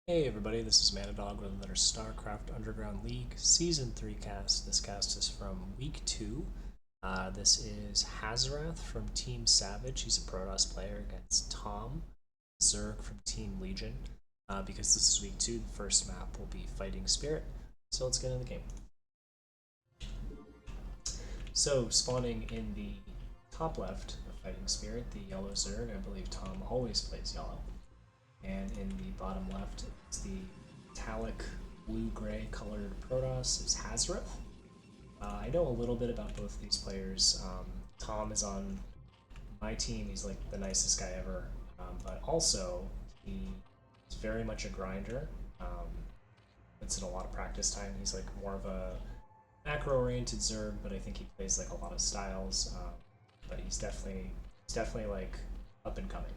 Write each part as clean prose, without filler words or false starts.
Hey everybody, this is Manadog with another Starcraft Underground League Season 3 cast. This cast is from Week 2. This is Hazorath from Team Savage. He's a Protoss player against Tom Zerg from Team Legion. Because this is Week 2, the first map will be Fighting Spirit. So let's get into the game. So, spawning in the top left of Fighting Spirit, the yellow Zerg, I believe Tom always plays yellow. And in the bottom left is the metallic blue-gray colored Protoss is Hazorath. I know a little bit about both these players. Tom is on my team. He's like the nicest guy ever, but also he's very much a grinder. Puts in a lot of practice time. He's like more of a macro-oriented Zerg, but I think he plays like a lot of styles. But he's definitely like up and coming.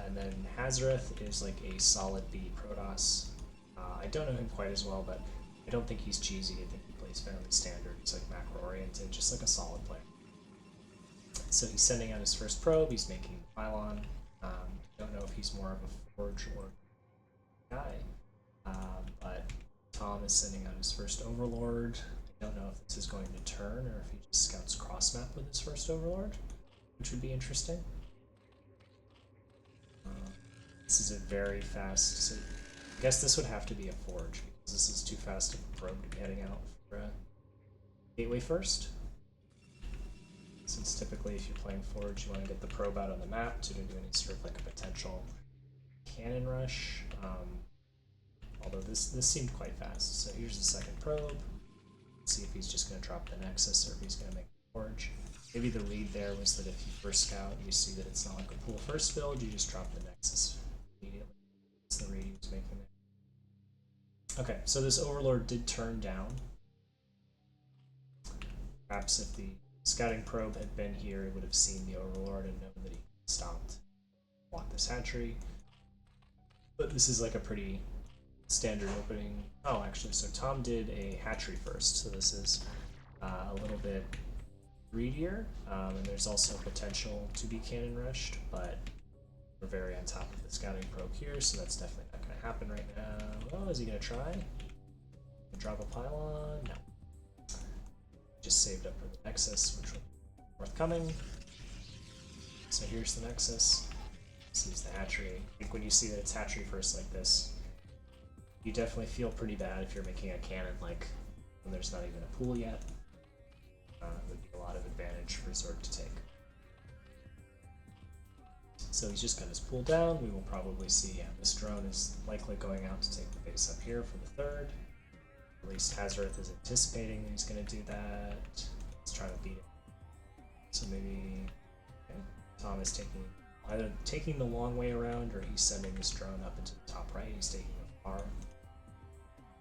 And then Hazorath is like a solid B Protoss. I don't know him quite as well, but I don't think he's cheesy. I think he plays fairly standard. He's like macro-oriented, just like a solid player. So he's sending out his first probe. He's making the pylon. Don't know if he's more of a forge or guy, but Tom is sending out his first overlord. I don't know if this is going to turn or if he just scouts cross map with his first overlord, which would be interesting. This is a very fast, so I guess this would have to be a forge, because this is too fast of a probe to be heading out for a gateway first. Since typically if you're playing forge, you want to get the probe out on the map to do any sort of like a potential cannon rush. Although this seemed quite fast. So here's the second probe. Let's see if he's just going to drop the Nexus or if he's going to make the forge. Maybe the read there was that if you first scout, you see that it's not like a pool first build, you just drop the Nexus immediately. That's the read he was making there. Okay, so this Overlord did turn down. Perhaps if the scouting probe had been here, it would have seen the Overlord and known that he stopped. Want this hatchery. But this is like a pretty standard opening. Oh, actually, so Tom did a hatchery first, so this is a little bit greedier, and there's also potential to be cannon rushed, but we're very on top of the scouting probe here, so that's definitely not going to happen right now. Oh, is he going to try? Drop a pylon? No. Just saved up for the Nexus, which will be forthcoming. So here's the Nexus. This is the hatchery. I think when you see that it's hatchery first like this, you definitely feel pretty bad if you're making a cannon like when there's not even a pool yet. Would be a lot of advantage for Zerg to take. So he's just got his pool down. We will probably see, yeah, this drone is likely going out to take the base up here for the third. At least Hazorath is anticipating that he's going to do that. Let's try to beat it. So maybe okay. Tom is either taking the long way around or he's sending his drone up into the top right. He's taking the far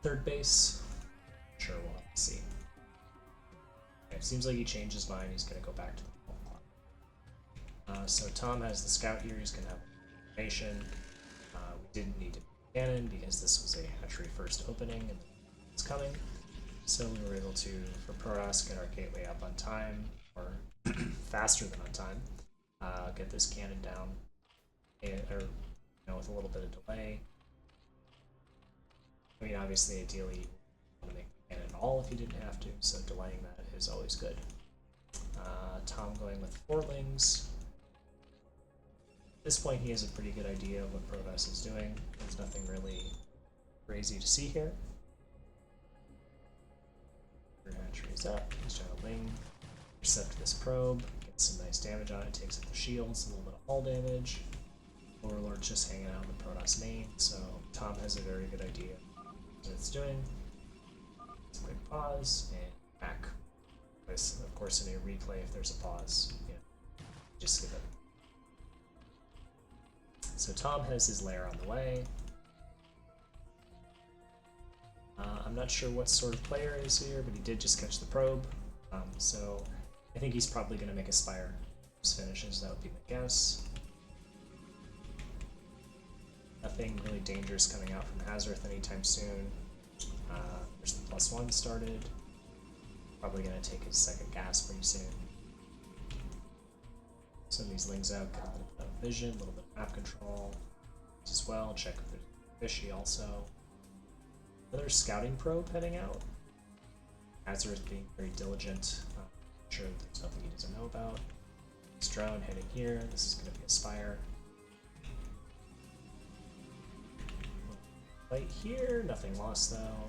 third base. Sure, we'll have to see. Okay, seems like he changed his mind. He's going to go back to the wall clock. So Tom has the scout here. He's going to have information. We didn't need to cannon because this was a hatchery first opening and it's coming. So we were able to, for Protoss, get our gateway up on time, or faster than on time. Get this cannon down, or with a little bit of delay. I mean, obviously, ideally, you want to make the cannon at all if you didn't have to, so delaying that is always good. Tom going with Forlings. At this point, he has a pretty good idea of what Protoss is doing. There's nothing really crazy to see here. Your hatchery is up. He's trying to wing, intercept this probe, get some nice damage on it, takes up the shields, a little bit of hull damage. Overlord's just hanging out in the Protoss main, so Tom has a very good idea of what it's doing. Let's quick pause and back. Of course, in a replay, if there's a pause, just skip it. So Tom has his lair on the way. I'm not sure what sort of player is here, but he did just catch the probe. So I think he's probably going to make a Spire. Just finishes, that would be my guess. Nothing really dangerous coming out from Hazorath anytime soon. There's the +1 started. Probably going to take his second gas pretty soon. Send these lings out, get a little bit of vision, a little bit of map control as well, check if there's fishy also. Another scouting probe heading out. Hazorath being very diligent. I'm sure there's nothing he doesn't know about. This drone heading here. This is going to be a spire. Right here, nothing lost though.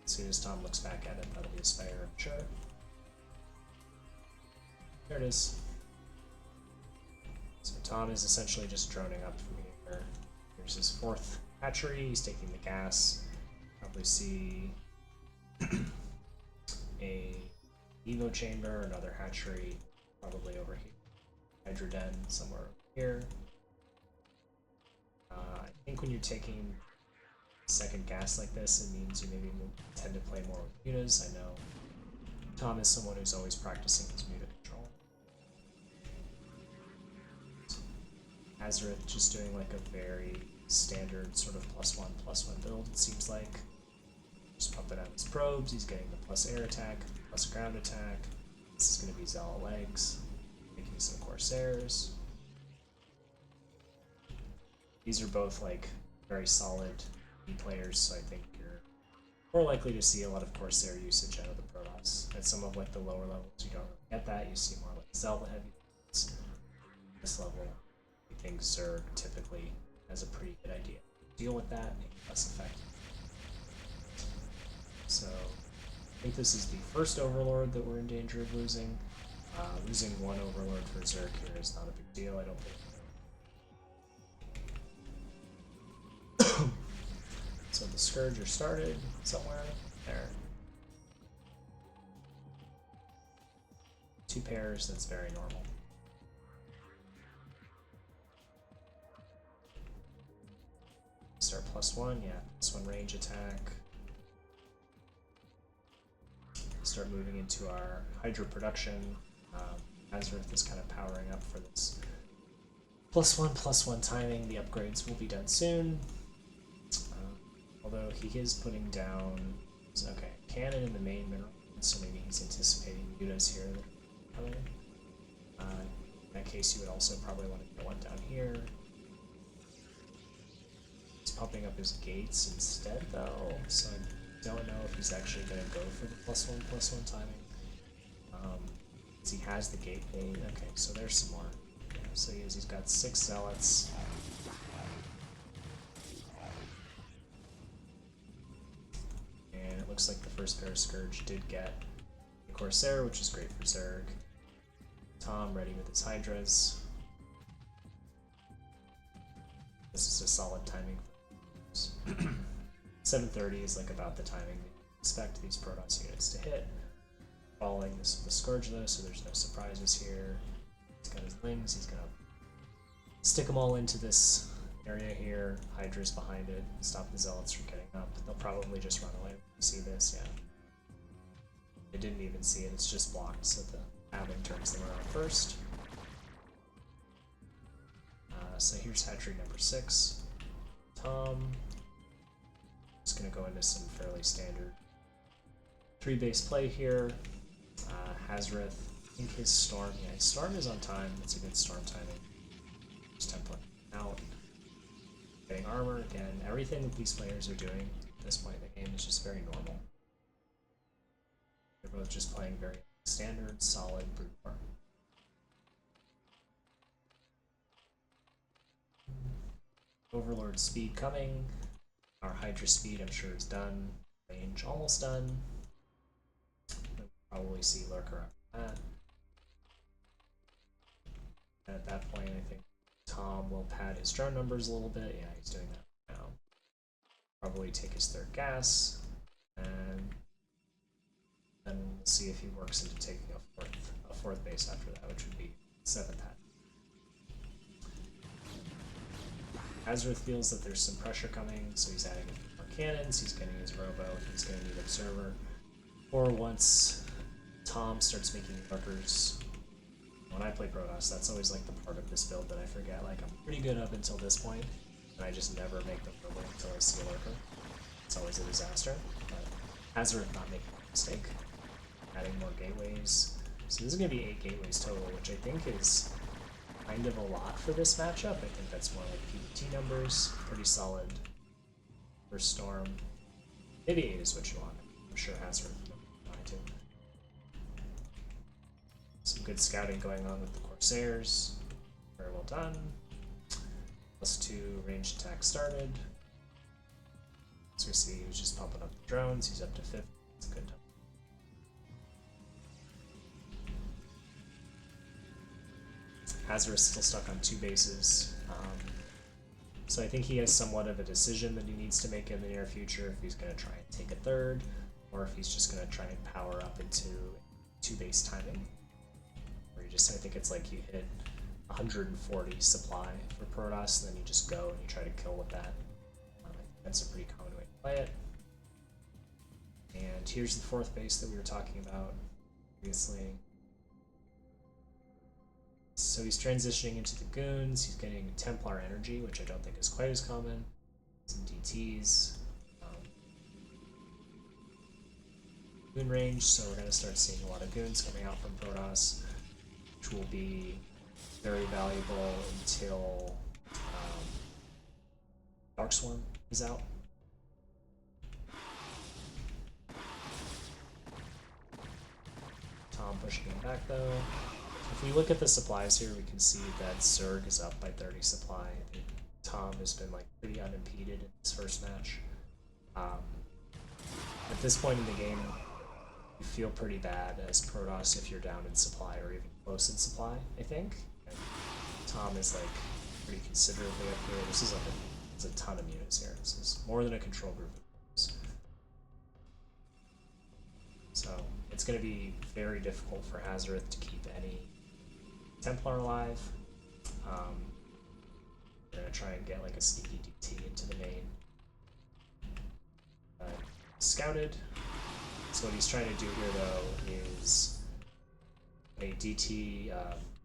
As soon as Tom looks back at it, that'll be a spire, I'm sure. There it is. So Tom is essentially just droning up from here. Here's his fourth hatchery. He's taking the gas. Probably see a Evo chamber, another hatchery, probably over here. Hydra den somewhere over here. I think when you're taking second gas like this, it means you maybe tend to play more with mutas. I know Tom is someone who's always practicing his muta control. Hazorath just doing like a very standard sort of +1/+1 build, it seems like. Just pumping out his probes, he's getting the plus air attack, plus ground attack. This is going to be Zealot legs, making some Corsairs. These are both like very solid E players, so I think you're more likely to see a lot of Corsair usage out of the Protoss. At some of like the lower levels, you don't really get that. You see more like Zealot heavy builds. This level, I think Zerg typically has a pretty good idea to deal with that, make it less effective. So I think this is the first Overlord that we're in danger of losing. Losing one Overlord for Zerg here is not a big deal, I don't think. So the Scourge are started somewhere there. 2 pairs, that's very normal. Start +1, yeah, +1 range attack. Start moving into our Hydra production. Hazorath is kind of powering up for this +1/+1 timing. The upgrades will be done soon. Although he is putting down, okay, cannon in the main mineral, so maybe he's anticipating mutas here that are coming. In that case, you would also probably want to get one down here. He's pumping up his gates instead, though, so I don't know if he's actually going to go for the +1/+1 timing. He has the gate bait. Okay, so there's some more. Yeah, so he's got 6 zealots. And it looks like the first pair of Scourge did get the Corsair, which is great for Zerg. Tom ready with his Hydras. This is a solid timing for 7:30 is like about the timing that you expect these Protoss units to hit. Following this with the Scourge though, so there's no surprises here. He's got his Lings, he's gonna stick them all into this area here. Hydra's behind it, stop the Zealots from getting up. They'll probably just run away when you see this, yeah. They didn't even see it, it's just blocked, so the Abbin turns them around first. So here's hatchery number 6. Tom. Just gonna go into some fairly standard 3 base play here. Hazorath, I think his Storm, yeah, his Storm is on time, that's a good Storm timing. Just template out. Getting armor, again, everything that these players are doing at this point in the game is just very normal. They're both just playing very standard, solid brute force. Overlord speed coming. Our Hydra speed, I'm sure, is done. Range almost done. We'll probably see Lurker after that. And at that point, I think Tom will pad his drone numbers a little bit. Yeah, he's doing that now. Probably take his 3rd gas, and then we'll see if he works into taking a fourth base after that, which would be 7th hat. Hazorath feels that there's some pressure coming, so he's adding a few more cannons, he's getting his robo, he's going to need observer. Or once Tom starts making lurkers, when I play Protoss, that's always like the part of this build that I forget. Like, I'm pretty good up until this point, and I just never make the robo until I see a lurker. It's always a disaster, but Hazorath not making a mistake. Adding more gateways. So this is going to be 8 gateways total, which I think is kind of a lot for this matchup. I think that's more like PvT numbers, pretty solid for Storm. Maybe 8 is what you want. I'm sure Hazorath will too. Some good scouting going on with the Corsairs. Very well done. +2 ranged attack started. As we see, he was just pumping up the drones. He's up to 50. It's a good time. Hazorath's still stuck on 2 bases. So I think he has somewhat of a decision that he needs to make in the near future if he's going to try and take a 3rd, or if he's just going to try and power up into 2-base timing. Where you just, I think it's like you hit 140 supply for Protoss, and then you just go and you try to kill with that. I think that's a pretty common way to play it. And here's the 4th base that we were talking about previously. So he's transitioning into the Goons, he's getting Templar energy, which I don't think is quite as common. Some DTs. Goon range, so we're going to start seeing a lot of Goons coming out from Protoss, which will be very valuable until Darksworn is out. Tom pushing him back though. If we look at the supplies here, we can see that Zerg is up by 30 supply. Tom has been like pretty unimpeded in this first match. At this point in the game, you feel pretty bad as Protoss if you're down in supply or even close in supply, I think. And Tom is like pretty considerably up here. This is like there's a ton of units here. This is more than a control group of units. So it's going to be very difficult for Hazorath to keep any Templar alive. We're going to try and get like a sneaky DT into the main. Scouted. So what he's trying to do here though is when a DT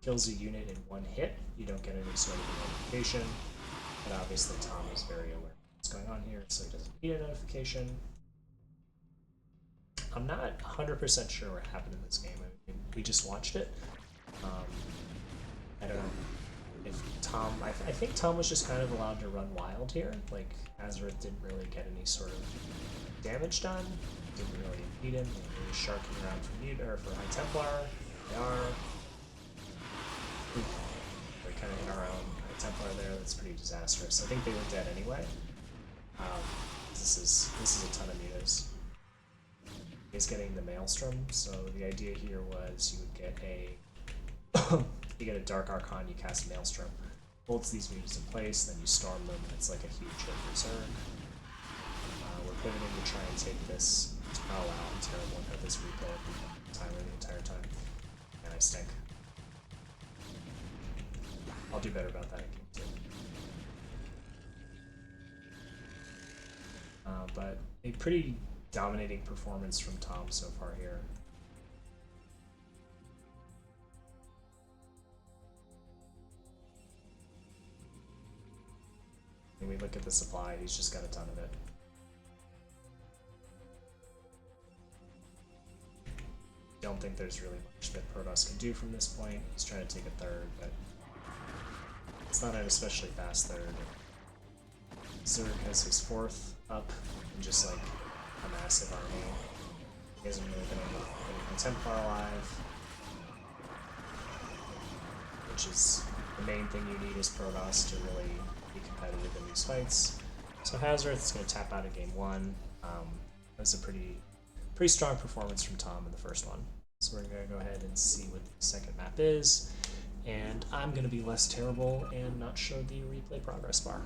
kills a unit in 1 hit, you don't get any sort of notification. But obviously Tom is very aware of what's going on here, so he doesn't need a notification. I'm not 100% sure what happened in this game. I mean, we just watched it. I don't know if Tom... I think Tom was just kind of allowed to run wild here. Like, Hazorath didn't really get any sort of damage done. Didn't really impede him. He was sharking around for mute or for High Templar. They are. They're kind of in our own High Templar there. That's pretty disastrous. I think they were dead anyway. This is a ton of mutas. He's getting the Maelstrom, so the idea here was you would get a you get a Dark Archon, you cast Maelstrom, holds these mutas in place, then you storm them, and it's like a huge hit for Zerg. We're pivoting to try and take this. Oh wow, I'm terrible at this replay timer the entire time. And I stink. I'll do better about that in game 2. But a pretty dominating performance from Tom so far here. When we look at the supply, he's just got a ton of it. Don't think there's really much that Protoss can do from this point. He's trying to take a 3rd, but it's not an especially fast 3rd. Zerg has his 4th up, and just like a massive army. He hasn't really been able to get a Templar alive, which is the main thing you need as Protoss to really be competitive in these fights. So Hazorath is going to tap out of game 1. That was a pretty strong performance from Tom in the first one. So we're going to go ahead and see what the second map is, and I'm going to be less terrible and not show the replay progress bar.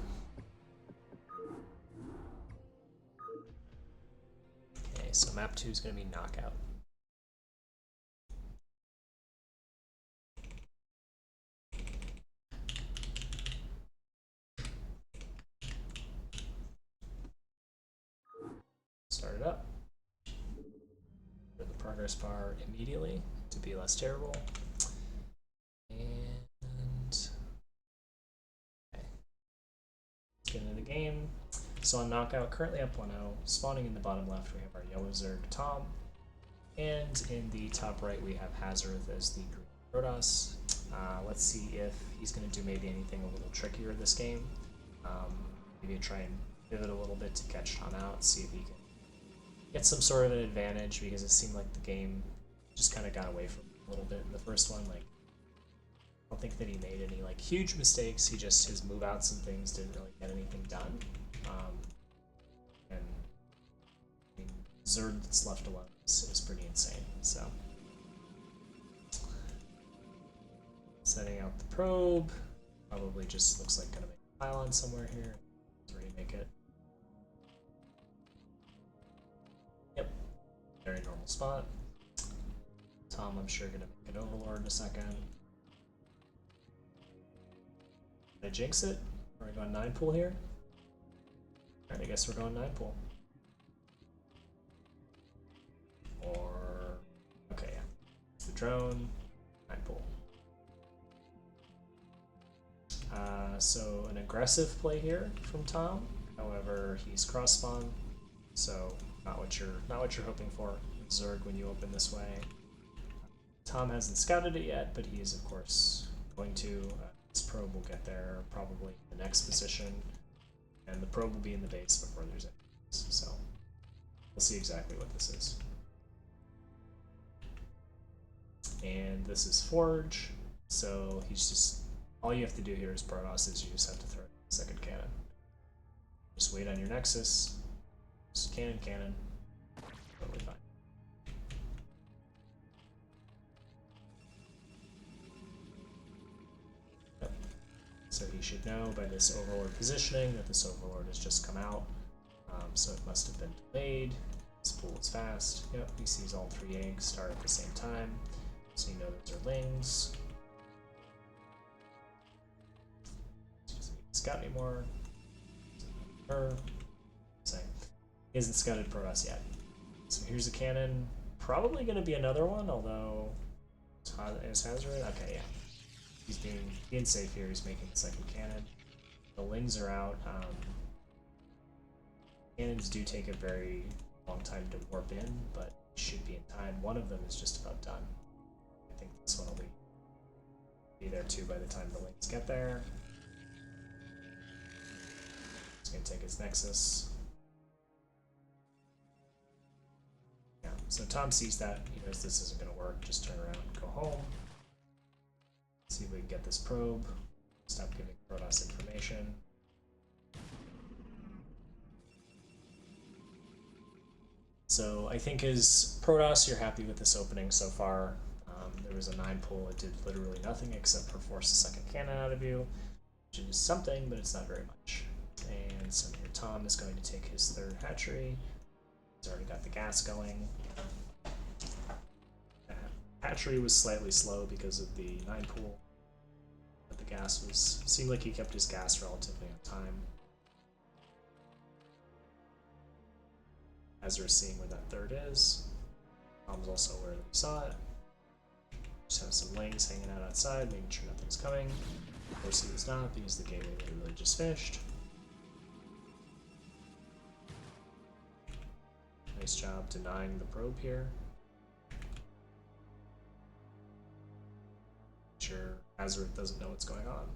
Okay, so map 2 is going to be Knockout. Start it up. Go to the progress bar immediately to be less terrible. And okay. Let's get into the game. So on Knockout, currently up 1-0. Spawning in the bottom left, we have our yellow Zerg Tom. And in the top right, we have Hazorath as the green Protoss. Let's see if he's going to do maybe anything a little trickier this game. Maybe try and pivot a little bit to catch Tom out, see if he can get some sort of an advantage, because it seemed like the game just kind of got away from him a little bit in the first one. Like, I don't think that he made any like huge mistakes. He just, his move outs and things didn't really get anything done. And I mean, Zerg that's left alone is pretty insane. So setting out the probe, probably just looks like gonna make a pylon somewhere here. Let's remake it. Yep, very normal spot. Tom, I'm sure gonna make an overlord in a second. Did I jinx it? Are we going 9 pool here? Alright, I guess we're going 9 pool. Or, okay, yeah. It's the drone, 9 pool. So an aggressive play here from Tom. However, he's cross spawn, so not what you're hoping for with Zerg when you open this way. Tom hasn't scouted it yet, but he is of course going to. This probe will get there probably in the next position, and the probe will be in the base before there's enemies. So we'll see exactly what this is. And this is Forge, so he's just, all you have to do here is Protoss is you just have to throw a second cannon. Just wait on your Nexus, just cannon, totally fine. Yep. So he should know by this Overlord positioning that this Overlord has just come out, so it must have been delayed. This pool is fast. Yep, he sees all 3 eggs start at the same time, so you know those are Lings. Doesn't need to scout anymore. He hasn't scouted Protoss yet. So here's a cannon. Probably going to be another one, although it's Hazorath. Okay, yeah. He's being safe here. He's making the second cannon. The Lings are out. Cannons do take a very long time to warp in, but should be in time. One of them is just about done. I think this one will be there too by the time the Lings get there. He's going to take his Nexus. Yeah, so Tom sees that. He knows this isn't going to work. Just turn around and go home. See if we can get this probe. Stop giving Protoss information. So I think as Protoss, you're happy with this opening so far. There was a 9 pull. It did literally nothing except for force a second cannon out of you, which is something, but it's not very much. And so here Tom is going to take his 3rd hatchery. He's already got the gas going. Hatchery was slightly slow because of the 9 pool, but the gas seemed like he kept his gas relatively on time. As we're seeing where that 3rd is, Tom's also aware that he saw it. Just have some Lings hanging out outside, making sure nothing's coming. Of course he was not, because the gateway literally just finished. Nice job denying the probe here. Sure, Hazorath doesn't know what's going on.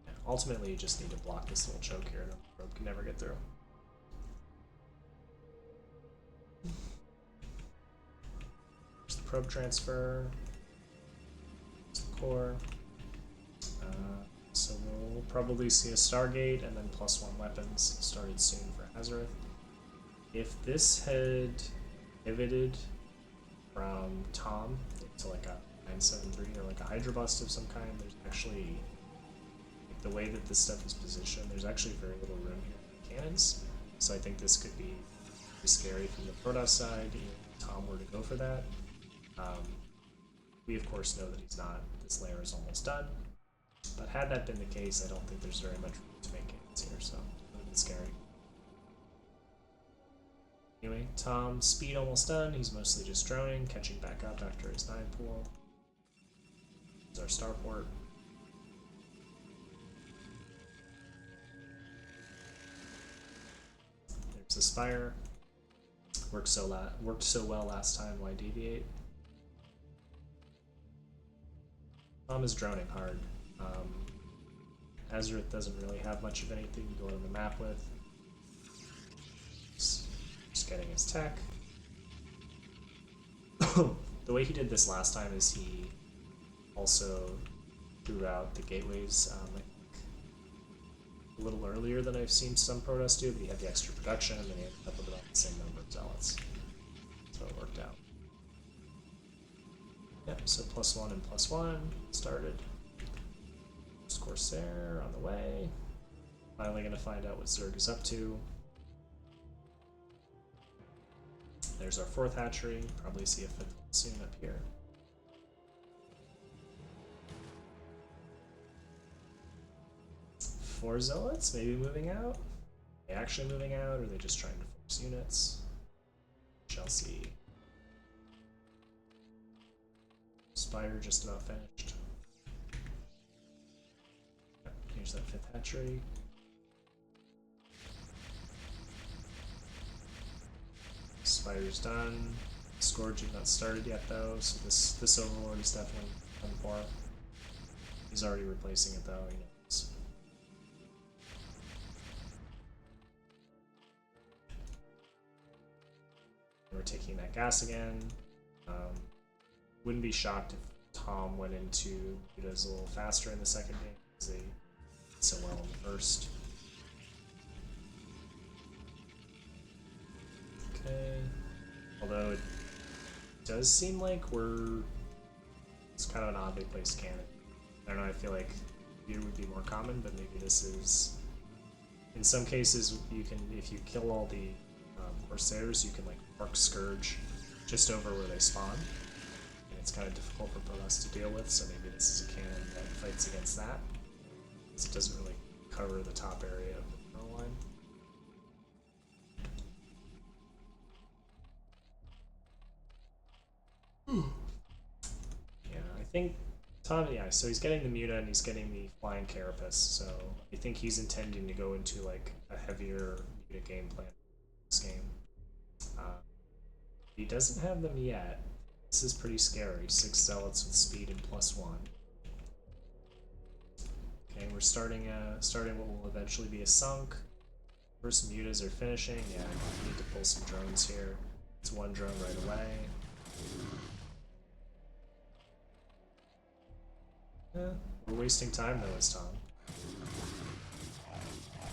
Yeah, ultimately, you just need to block this little choke here, and the probe can never get through. There's the probe transfer. There's the core. So we'll probably see a Stargate and then +1 weapons started soon for Hazorath. If this had pivoted from Tom to like a 973 or like a Hydra Bust of some kind, there's actually, like, the way that this stuff is positioned, there's actually very little room here for cannons. So I think this could be pretty scary from the Protoss side if Tom were to go for that. We of course know that he's not. This layer is almost done. But had that been the case, I don't think there's very much room to make cannons here, so it would have been scary. Anyway, Tom's speed almost done. He's mostly just droning, catching back up after his 9 pool. There's our starport. There's the spire. worked so well last time. Why deviate? Tom is droning hard. Hazorath doesn't really have much of anything to go on the map with. Just getting his tech. The way he did this last time is he also threw out the gateways I think a little earlier than I've seen some Protoss do, but he had the extra production and then he ended up with about the same number of zealots. So it worked out. Yep, so +1 and +1 started. Corsair on the way. Finally gonna find out what Zerg is up to. There's our 4th hatchery. Probably see a 5th soon up here. Four zealots, maybe moving out? Are they actually moving out, or are they just trying to force units? Chelsea. Spire just about finished. Here's that 5th hatchery. Spire's done. Scourging not started yet though, so this Overlord is definitely done for. He's already replacing it though, he knows. We're taking that gas again. Wouldn't be shocked if Tom went into Buddha's a little faster in the second game because they did so well in the first. Okay. Although it does seem like it's kind of an oddly placed cannon. I don't know, I feel like Buddha would be more common, but maybe this is... In some cases, you can, if you kill all the Corsairs, you can like park Scourge just over where they spawn. And it's kind of difficult for Protoss to deal with, so maybe this is a cannon that fights against that. Because it doesn't really cover the top area of the mineral line. Yeah, I think Tom, yeah, so he's getting the Muta and he's getting the Flying Carapace, so I think he's intending to go into like a heavier Muta game plan this game. He doesn't have them yet. This is pretty scary. 6 zealots with speed and +1. Okay, we're starting what will eventually be a sunk. First mutas are finishing. Yeah, we need to pull some drones here. It's 1 drone right away. Yeah, we're wasting time though as Tom.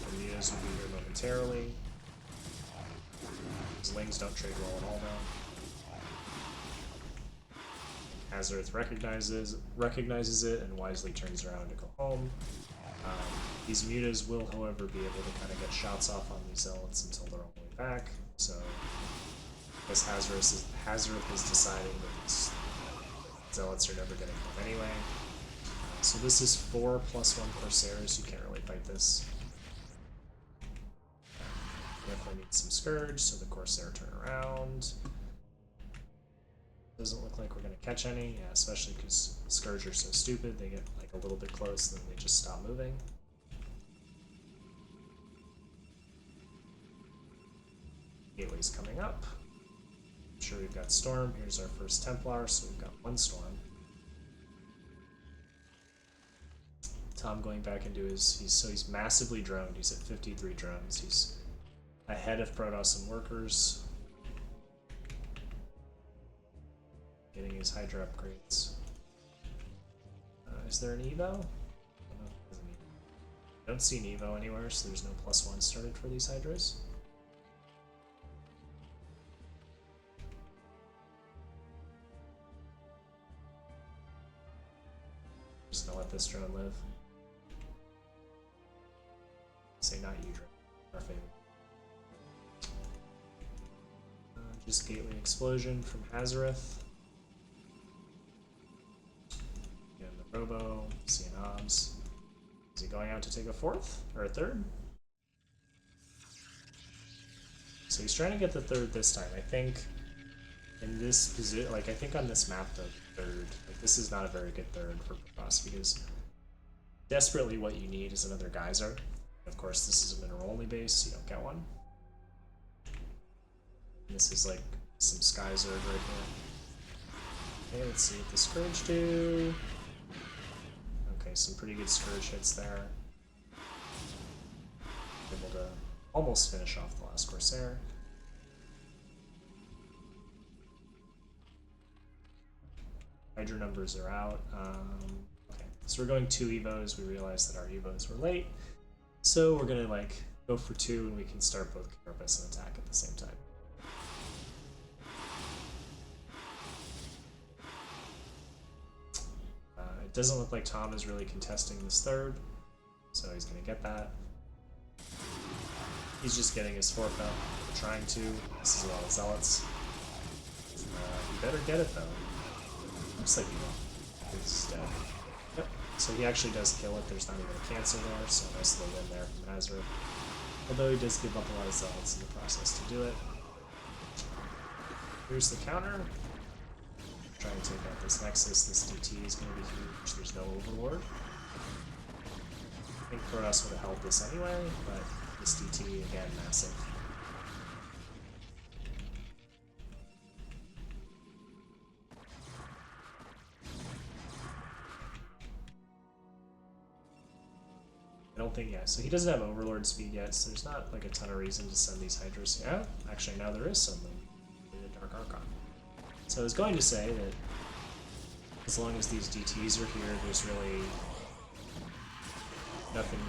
The mutas will be here momentarily. His lings don't trade well at all now. Hazorath recognizes it and wisely turns around to go home. These mutas will, however, be able to kind of get shots off on these zealots until they're all the way back. So, I guess Hazorath is deciding that these zealots are never getting home anyway. So this is 4 +1 Corsairs. You can't really fight this. Definitely need some Scourge, so the Corsair turn around. Doesn't look like we're going to catch any, yeah, especially because Scourge are so stupid, they get like a little bit close and then they just stop moving. Gateway's coming up. I'm sure we've got Storm. Here's our first Templar, so we've got 1 Storm. Tom going back into he's massively droned. He's at 53 drones. He's ahead of Protoss and Workers. Getting his Hydra upgrades. Is there an Evo? I don't see an Evo anywhere, so there's no +1 started for these Hydras. Just gonna let this drone live. Say not you, drone. Our favorite. Just Gateway Explosion from Hazorath. Again, the Robo, seeing Obs. Is he going out to take a 4th or a 3rd? So he's trying to get the 3rd this time. I think in this position, like I think on this map, the 3rd, like this is not a very good 3rd for Protoss because desperately what you need is another geyser. Of course, this is a mineral only base, so you don't get one. This is like some Sky Zerg right here. Okay, let's see what the Scourge do. Okay, some pretty good Scourge hits there. Able to almost finish off the last Corsair. Hydra numbers are out. Okay, so we're going 2 Evos. We realized that our Evos were late. So we're gonna like go for 2 and we can start both Carapace and attack at the same time. It doesn't look like Tom is really contesting this 3rd, so he's gonna get that. He's just getting his 4th up, trying to. This is a lot of Zealots. You better get it though. Looks like he will. He's dead. Yep. So he actually does kill it. There's not even a cancel there, so nice little win there from Hazorath. Although he does give up a lot of Zealots in the process to do it. Here's the counter. Trying to take out this Nexus. This DT is going to be huge. There's no Overlord. I think Protoss would have held this anyway, but this DT, again, massive. I don't think, yeah, so he doesn't have Overlord speed yet, so there's not like a ton of reason to send these Hydras. Yeah, actually now there is something. The Dark Archon. So I was going to say that as long as these DTs are here, there's really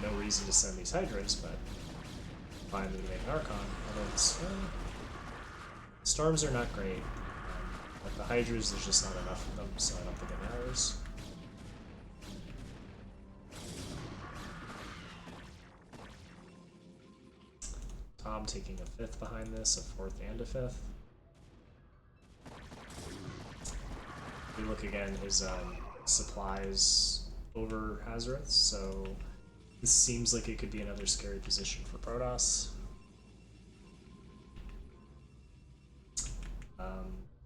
no reason to send these Hydras, but finally to make an Archon. Although it's, Storms are not great. But the Hydras, there's just not enough of them, so I don't think it matters. Tom taking a 5th behind this, a 4th and a 5th. If we look again, his supplies over Hazorath, so this seems like it could be another scary position for Protoss.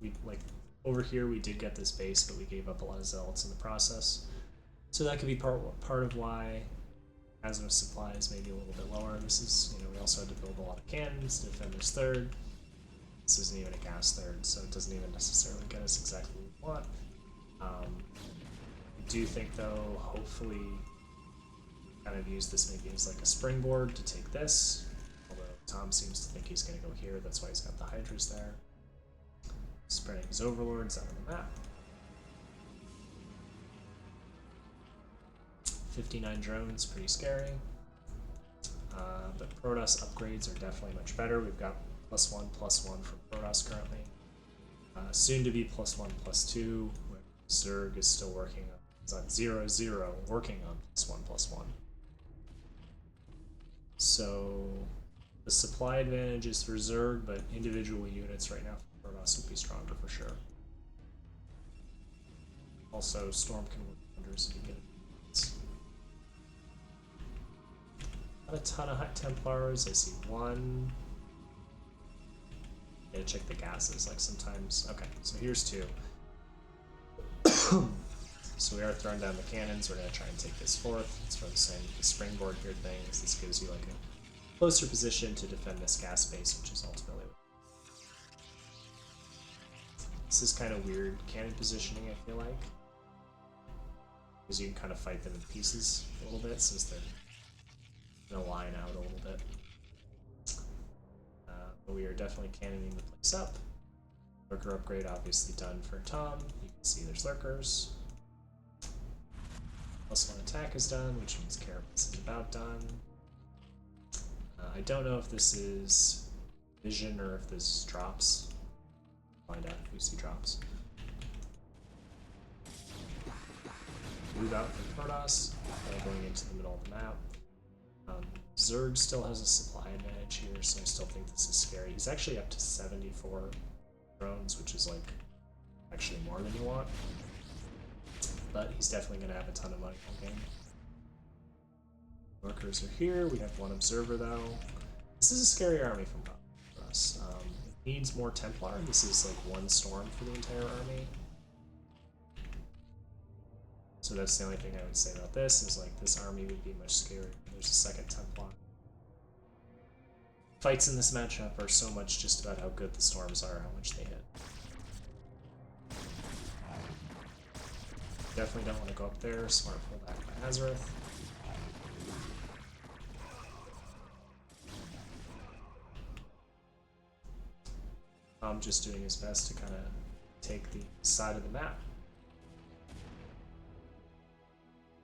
We like over here we did get this base, but we gave up a lot of Zealots in the process, so that could be part of why Hazorath supplies maybe a little bit lower. This is, you know, we also had to build a lot of cannons to defend this 3rd. This isn't even a gas 3rd, so it doesn't even necessarily get us exactly what we want. I do think though, hopefully, kind of use this maybe as like a springboard to take this. Although Tom seems to think he's going to go here, that's why he's got the Hydras there. Spreading his Overlords out on the map. 59 drones, pretty scary. But Protoss upgrades are definitely much better. We've got +1/+1 from Protoss currently. Soon to be +1/+2. Zerg is still working on, it's on 0/0, working on +1/+1. So the supply advantage is for Zerg, but individual units right now for Protoss would be stronger for sure. Also, Storm can work wonders if you get it. Not a ton of Hut Templars. I see 1. Gotta check the gases, like sometimes. Okay, so here's 2. So we are throwing down the cannons. We're gonna try and take this 4th. It's for the same springboard here things. This gives you like a closer position to defend this gas base, which is ultimately. This is kind of weird cannon positioning, I feel like, because you can kind of fight them in pieces a little bit since they're gonna line out a little bit. But we are definitely cannoning the place up. Lurker upgrade obviously done for Tom. You can see there's lurkers. +1 attack is done, which means Carapace is about done. I don't know if this is vision or if this drops. Find out if we see drops. Move out from Protoss, going into the middle of the map. Zerg still has a supply advantage here, so I still think this is scary. He's actually up to 74 drones, which is like actually more than you want. But he's definitely going to have a ton of money in the game. Workers are here. We have 1 observer though. This is a scary army from us. It needs more Templar. This is like 1 storm for the entire army. So that's the only thing I would say about this, is like this army would be much scarier. There's a 2nd Templar. fights in this matchup are so much just about how good the storms are, how much they hit. Definitely don't want to go up there. Smart pullback by Hazorath. I'm just doing his best to kind of take the side of the map.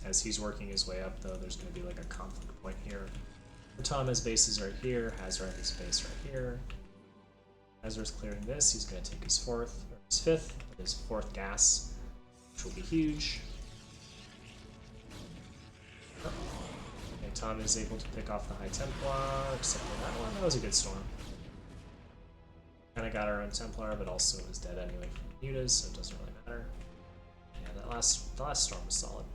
As he's working his way up, though, there's going to be like a conflict point here. Tom has bases right here, Hazorath has base right here. Hazorath's clearing this, he's going to take his fourth gas, which will be huge. And Tom is able to pick off the High Templar, except for that one. That was a good storm. Kind of got our own Templar, but also it was dead anyway from mutas, so it doesn't really matter. Yeah, the last storm was solid.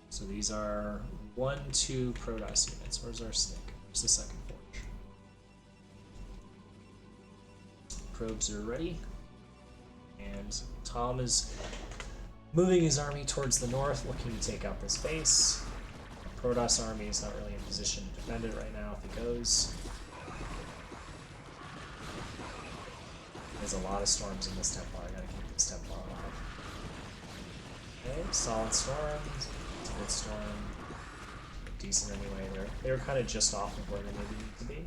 So these are 1-2 Protoss units. Where's our snake? Where's the second forge? Probes are ready. And Tom is moving his army towards the north, looking to take out this base. The Protoss army is not really in position to defend it right now if he goes. There's a lot of storms in this Templar. I gotta keep this Templar alive. Okay, solid storms. Good storm. Decent anyway. They were kind of just off of where they maybe need to be.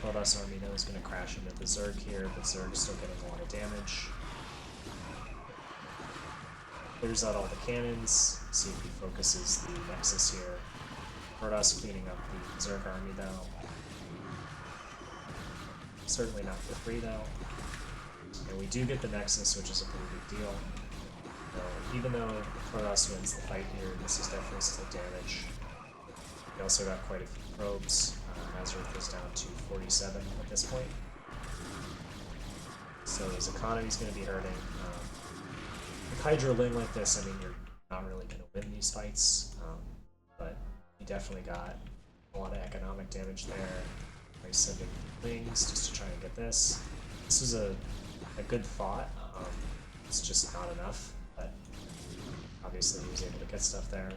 Protoss army though is going to crash into the Zerg here, but Zerg's still getting a lot of damage. Clears out all the cannons. See if he focuses the Nexus here. Protoss cleaning up the Zerg army though. Certainly not for free though. And we do get the Nexus, which is a pretty big deal. Even though Protoss wins the fight here, this is definitely still damage. We also got quite a few probes. Hazorath is down to 47 at this point. So his economy is going to be hurting. With Hydra Ling like this, I mean, you're not really going to win these fights, but he definitely got a lot of economic damage there. By sending Lings just to try and get this. This was a good thought. It's just not enough. But obviously he was able to get stuff there.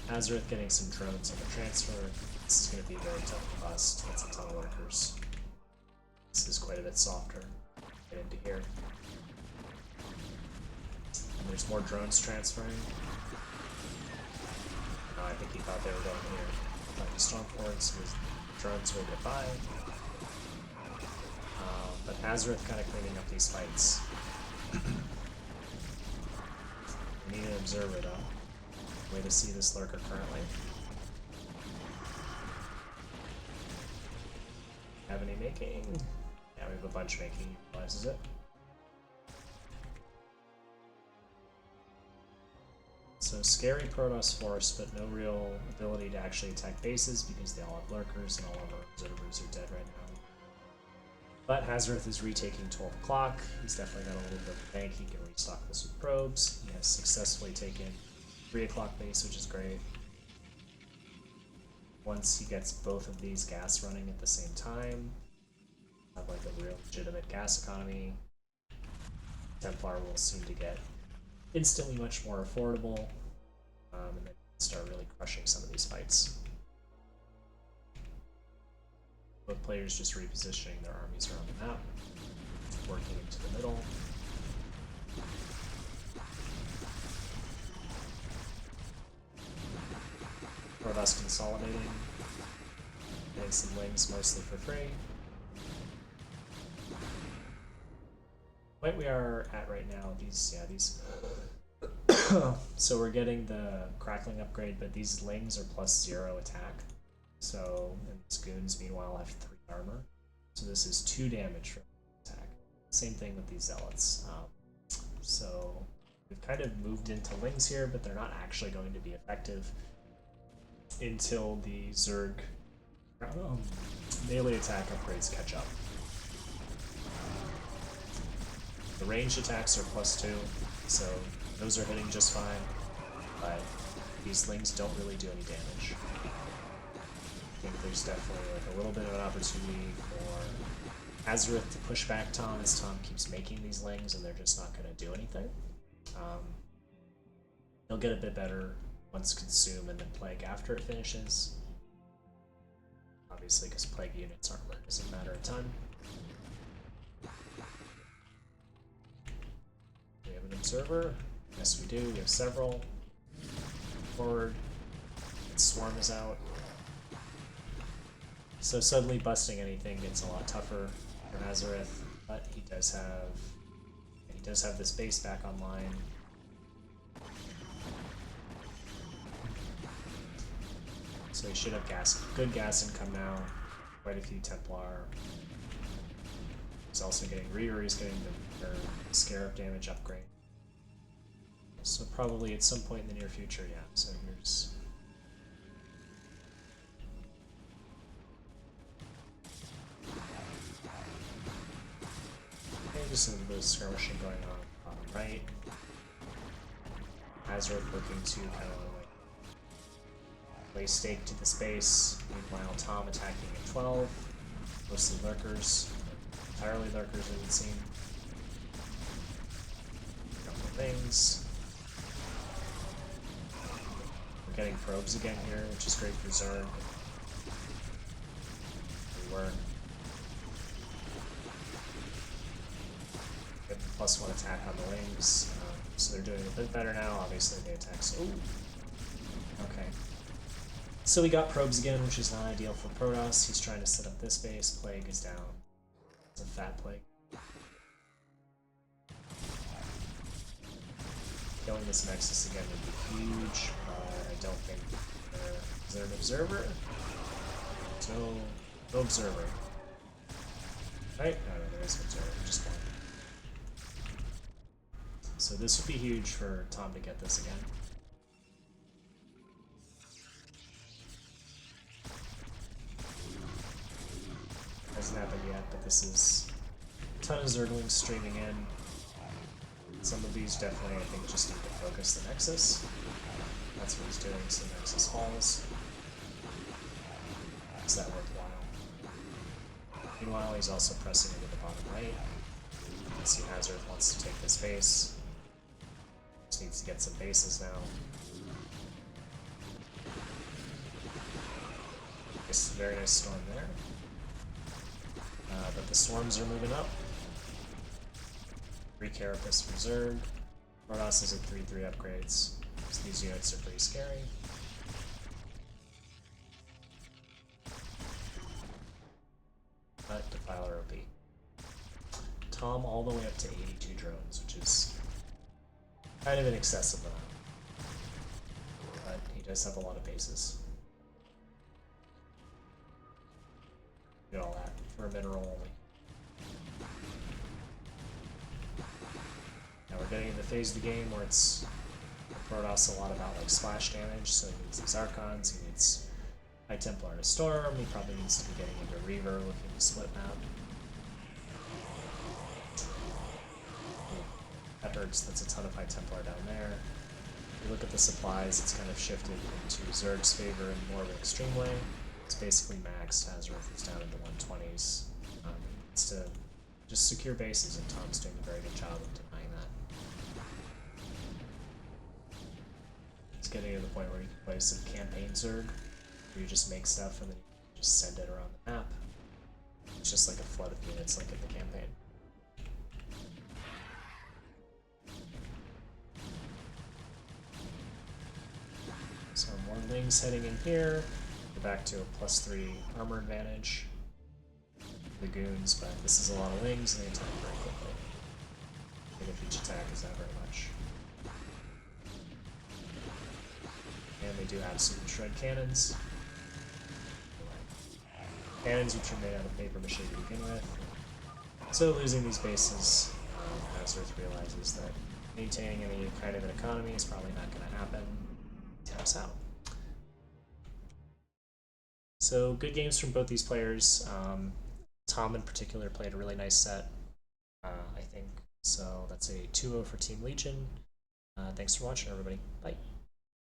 Hazorath getting some drones on the transfer. This is going to be very tough to bust. That's a ton of workers. This is quite a bit softer. Get into here. And there's more drones transferring. No, I think he thought they were going here. Like the Stormports, his drones will get by. But Hazorath kind of cleaning up these fights. We need an observer though. Way to see this lurker currently. Have any making? Yeah, we have a bunch making. He realizes it. So scary Protoss force, but no real ability to actually attack bases because they all have lurkers and all of our observers are dead right now. But Hazorath is retaking 12 o'clock. He's definitely got a little bit of a bank. He can restock this with probes. He has successfully taken 3 o'clock base, which is great. Once he gets both of these gas running at the same time, have like a real legitimate gas economy. Templar will seem to get instantly much more affordable, and then start really crushing some of these fights. Both players just repositioning their armies around the map, working into the middle. Protoss consolidating, getting some Lings mostly for free. What we are at right now, these. So we're getting the crackling upgrade, but these Lings are +0 attack. So, and these goons meanwhile have 3 armor. So this is 2 damage from attack. Same thing with these zealots. So we've kind of moved into Lings here, but they're not actually going to be effective until the Zerg melee attack upgrades catch up. The ranged attacks are +2, so those are hitting just fine, but these Lings don't really do any damage. I think there's definitely like a little bit of an opportunity for Hazorath to push back Tom as Tom keeps making these Lings and they're just not going to do anything. He'll get a bit better once Consume and then Plague after it finishes. Obviously, because Plague units armor doesn't matter a ton. Do we have an Observer? Yes, we do. We have several. Forward. Swarm is out. So suddenly busting anything gets a lot tougher for Hazorath, but he does have this base back online. So he should have good gas income now. Quite a few Templar. He's also getting Reaver, he's getting the Scarab damage upgrade. So probably at some point in the near future, yeah. So here's just a little bit of skirmishing going on the right. Hazorath looking to kind of like lay stake to the space. Meanwhile, Tom attacking at 12. Mostly lurkers. Entirely lurkers, it would seem. A couple of things. We're getting probes again here, which is great for Zerg. We were. Get the +1 attack on the wings. So they're doing a bit better now. Obviously, they attack. Ooh. Okay. So we got probes again, which is not ideal for Protoss. He's trying to set up this base. Plague is down. It's a fat plague. Killing this Nexus again would be huge. I don't think is there an observer? No observer. Right? No, there is an observer. Just one. So this would be huge for Tom to get this again. Hasn't happened yet, but this is a ton of Zerglings streaming in. Some of these definitely, I think, just need to focus the Nexus. That's what he's doing, so Nexus falls. Is that worthwhile? Meanwhile, he's also pressing into the bottom right. You see Hazorath wants to take this base. Just needs to get some bases now. Very nice storm there. But the swarms are moving up. 3 Carapace for Zerg. Protoss is at 3/3 upgrades. So these units are pretty scary. But Defiler OP. Tom all the way up to 82 drones, which is kind of an excessive amount. But he does have a lot of bases. Get all that for a mineral only. Now we're getting in the phase of the game where it's Protoss a lot about like splash damage, so he needs these Archons, he needs High Templar to Storm, he probably needs to be getting into Reaver looking to split map. That hurts, that's a ton of High Templar down there. If you look at the supplies, it's kind of shifted into Zerg's favor in more of an extreme way. It's basically maxed. Hazorath is down in the 120s. It's to just secure bases, and Tom's doing a very good job of denying that. It's getting to the point where you can play some campaign Zerg, where you just make stuff and then you just send it around the map. It's just like a flood of units like in the campaign. So more wings heading in here. Back to a +3 armor advantage. The goons, but this is a lot of wings and they attack very quickly. I think if each attack is not very much. And they do have some shred cannons. Cannons which are made out of paper mache to begin with. So losing these bases, Hazorath realizes that maintaining any kind of an economy is probably not going to happen. Taps out. So good games from both these players. Tom in particular played a really nice set, I think. So that's a 2-0 for Team Legion. Thanks for watching, everybody. Bye.